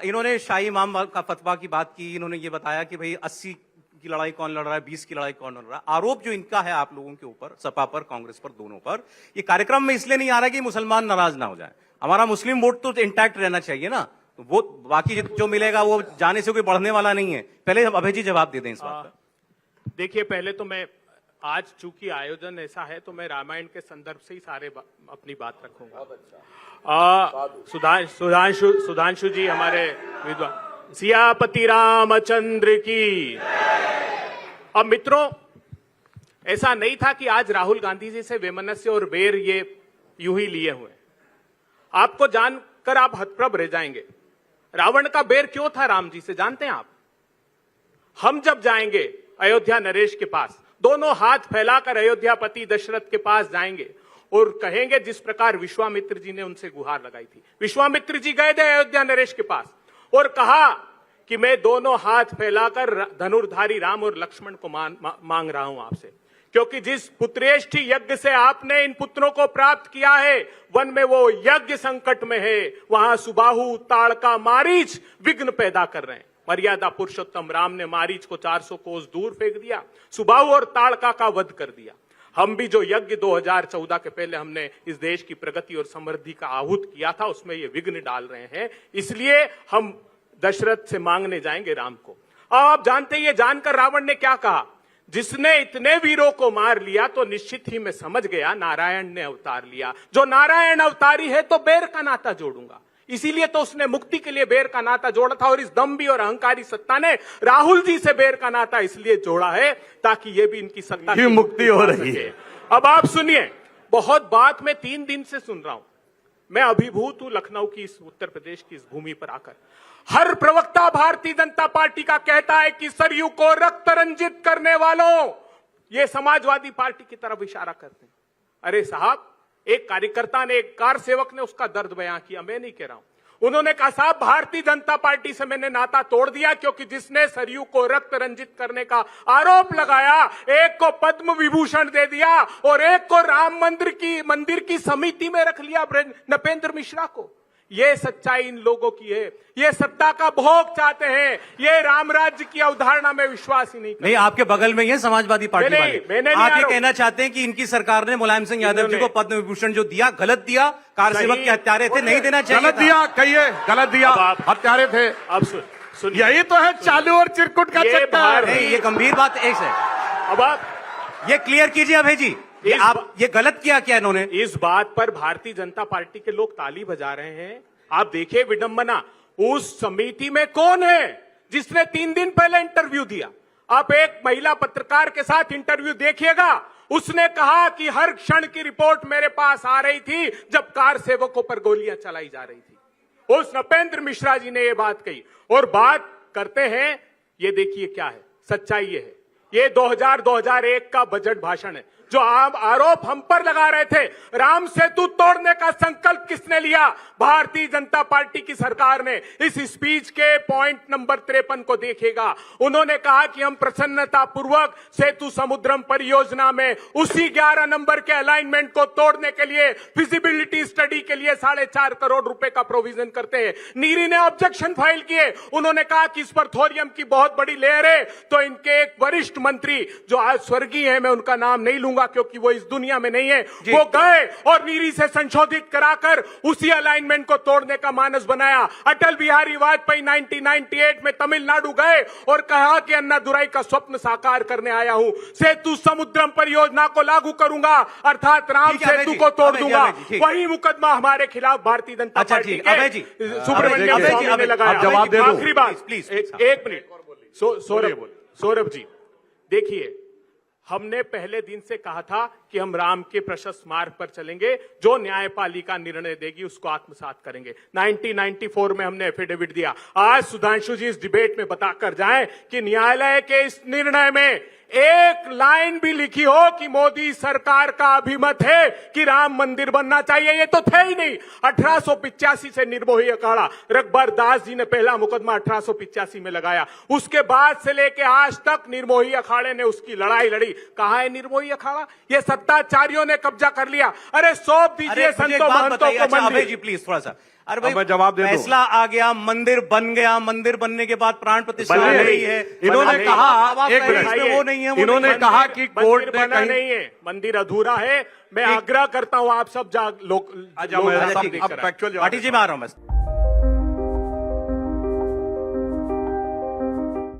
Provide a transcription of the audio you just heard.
इन्होंने शाही इमाम का फतवा की बात की, इन्होंने ये बताया कि भाई 80 की लड़ाई कौन लड़ रहा है, 20 की लड़ाई कौन लड़ रहा है। आरोप जो इनका है आप लोगों के ऊपर, सपा पर, कांग्रेस पर, दोनों पर, ये कार्यक्रम में इसलिए नहीं आ रहा कि मुसलमान नाराज ना हो जाए। हमारा मुस्लिम वोट तो इंटैक्ट रहना चाहिए ना, तो वो बाकी जो मिलेगा वो जाने से कोई बढ़ने वाला नहीं है। पहले अभय जी जवाब दे दें इस बात पर। देखिए, पहले तो मैं आज चूंकि आयोजन ऐसा है तो मैं रामायण के संदर्भ से ही अपनी बात रखूंगा। सुधांशु जी हमारे विद्वान, सियापति रामचंद्र की। अब मित्रों, ऐसा नहीं था कि आज राहुल गांधी जी से वैमनस्य और बेर ये यूं ही लिए हुए। आपको जानकर आप हतप्रभ रह जाएंगे। रावण का बेर क्यों था राम जी से, जानते हैं आप? हम जब जाएंगे अयोध्या नरेश के पास, दोनों हाथ फैलाकर अयोध्यापति दशरथ के पास जाएंगे और कहेंगे जिस प्रकार विश्वामित्र जी ने उनसे गुहार लगाई थी। विश्वामित्र जी गए थे अयोध्या नरेश के पास और कहा कि मैं दोनों हाथ फैलाकर धनुर्धारी राम और लक्ष्मण को मांग रहा हूं आपसे, क्योंकि जिस पुत्रेष्ठी यज्ञ से आपने इन पुत्रों को प्राप्त किया है, वन में वो यज्ञ संकट में है। वहां सुबाहु, ताड़का, मारीच विघ्न पैदा कर रहे हैं। मर्यादा पुरुषोत्तम राम ने मारीच को 400 कोस दूर फेंक दिया, सुबाहु और ताड़का का वध कर दिया। हम भी जो यज्ञ 2014 के पहले हमने इस देश की प्रगति और समृद्धि का आहूत किया था, उसमें ये विघ्न डाल रहे हैं। इसलिए हम दशरथ से मांगने जाएंगे राम को। आप जानते हैं ये जानकर रावण ने क्या कहा? जिसने इतने वीरों को मार लिया तो निश्चित ही मैं समझ गया नारायण ने अवतार लिया। जो नारायण अवतारी है तो बेर का नाता जोड़ूंगा। इसीलिए तो उसने मुक्ति के लिए बेर का नाता जोड़ा था। और इस दम्भी और अहंकारी सत्ता ने राहुल जी से बेर का नाता इसलिए जोड़ा है ताकि ये भी इनकी सत्ता की मुक्ति हो रही है। अब आप सुनिए, बहुत बात मैं 3 दिन से सुन रहा हूं। मैं अभिभूत हूं लखनऊ की, इस उत्तर प्रदेश की इस भूमि पर आकर। हर प्रवक्ता भारतीय जनता पार्टी का कहता है कि सरयू को रक्त रंजित करने वालों, ये समाजवादी पार्टी की तरफ इशारा करते हैं। अरे साहब, एक कार्यकर्ता ने, एक कार सेवक ने उसका दर्द बयां किया, मैं नहीं कह रहा हूं। उन्होंने कहा साहब भारतीय जनता पार्टी से मैंने नाता तोड़ दिया क्योंकि जिसने सरयू को रक्त रंजित करने का आरोप लगाया, एक को पद्म विभूषण दे दिया और एक को राम मंदिर की समिति में रख लिया, नपेंद्र मिश्रा को। ये सच्चाई इन लोगों की है। ये सत्ता का भोग चाहते हैं। ये राम राज्य की अवधारणा में विश्वास ही नहीं। आपके बगल में ये समाजवादी पार्टी वाले, आप ये कहना चाहते हैं कि इनकी सरकार ने मुलायम सिंह यादव जी को पद्म विभूषण जो दिया, गलत दिया, कार सेवक के हत्यारे थे, नहीं देना चाहिए। गलत दिया, कहिए गलत दिया, हत्यारे थे। अब सुन, यही तो है चालू और चिरकुट का चक्कर। ये गंभीर बात एक है। अब आप ये क्लियर कीजिए अभय जी, आप ये गलत किया क्या इन्होंने? इस बात पर भारतीय जनता पार्टी के लोग ताली बजा रहे हैं। आप देखिए विडंबना, उस समिति में कौन है जिसने 3 दिन पहले इंटरव्यू दिया? आप एक महिला पत्रकार के साथ इंटरव्यू देखिएगा। उसने कहा कि हर क्षण की रिपोर्ट मेरे पास आ रही थी जब कार सेवकों पर गोलियां चलाई जा रही थी। उस नपेंद्र मिश्रा जी ने यह बात कही। और बात करते हैं, ये देखिए क्या है, सच्चाई ये है। ये 2001 का बजट भाषण है जो आरोप हम पर लगा रहे थे। राम सेतु तोड़ने का संकल्प किसने लिया? भारतीय जनता पार्टी की सरकार ने। इस स्पीच के पॉइंट नंबर 53 को देखिएगा। उन्होंने कहा कि हम प्रसन्नता पूर्वक सेतु समुद्रम परियोजना में उसी 11 नंबर के अलाइनमेंट को तोड़ने के लिए फिजिबिलिटी स्टडी के लिए 4.5 करोड़ रुपए का प्रोविजन करते हैं। नीरी ने ऑब्जेक्शन फाइल किए। उन्होंने कहा कि इस पर थोरियम की बहुत बड़ी लेयर है। तो इनके एक वरिष्ठ मंत्री जो आज स्वर्गीय है, मैं उनका नाम नहीं लूंगा क्योंकि वो इस दुनिया में नहीं है, वो गए और नीरी से संशोधित कराकर उसी अलाइनमेंट को तोड़ने का मानस बनाया। अटल बिहारी वाजपेयी 1998 में तमिलनाडु गए और कहा कि अन्नादुराई का स्वप्न साकार करने आया हूं, सेतु समुद्रम परियोजना को लागू करूंगा, अर्थात राम सेतु को तोड़ दूंगा। वही मुकदमा हमारे खिलाफ भारतीय जनता पार्टी के सुब्रमण्यम स्वामी ने लगाया। जवाब दे दो आखिरी बात प्लीज, 1 मिनट। सौरभ जी देखिए, हमने पहले दिन से कहा था कि हम राम के प्रशस्त मार्ग पर चलेंगे, जो न्यायपालिका निर्णय देगी उसको आत्मसात करेंगे। 1994 में हमने एफिडेविट दिया। आज सुधांशु जी इस डिबेट में बताकर जाएं कि न्यायालय के इस निर्णय में एक लाइन भी लिखी हो कि मोदी सरकार का अभिमत है कि राम मंदिर बनना चाहिए। ये तो थे ही नहीं। 1885 से निर्मोही अखाड़ा, रघुबर दास जी ने पहला मुकदमा 1885 में लगाया। उसके बाद से लेके आज तक निर्मोही अखाड़े ने उसकी लड़ाई लड़ी। कहां है निर्मोही अखाड़ा? ये सत्ताचारियों ने कब्जा कर लिया। अरे सौंप दीजिए संतों महंतों को मंदिर। जी प्लीज थोड़ा सा अरे भाई अब मैं जवाब दे दूं। फैसला आ गया, मंदिर बन गया, मंदिर बनने के बाद प्राण प्रतिष्ठा बने हो नहीं। रही है। इन्होंने बने कहा, नहीं। अब आप एक कह रहे हैं मिनट। इसमें वो नहीं है, वो इन्होंने नहीं है। कहा कि कोर्ट मंदिर ने बना कहीं नहीं है, मंदिर अधूरा है। मैं आग्रह करता हूं आप सब लोग अच्छा, मैं अच्छा, सब ठीक है। अब फैक्चुअल पाटिल जी मैं आ रहा हूं बस।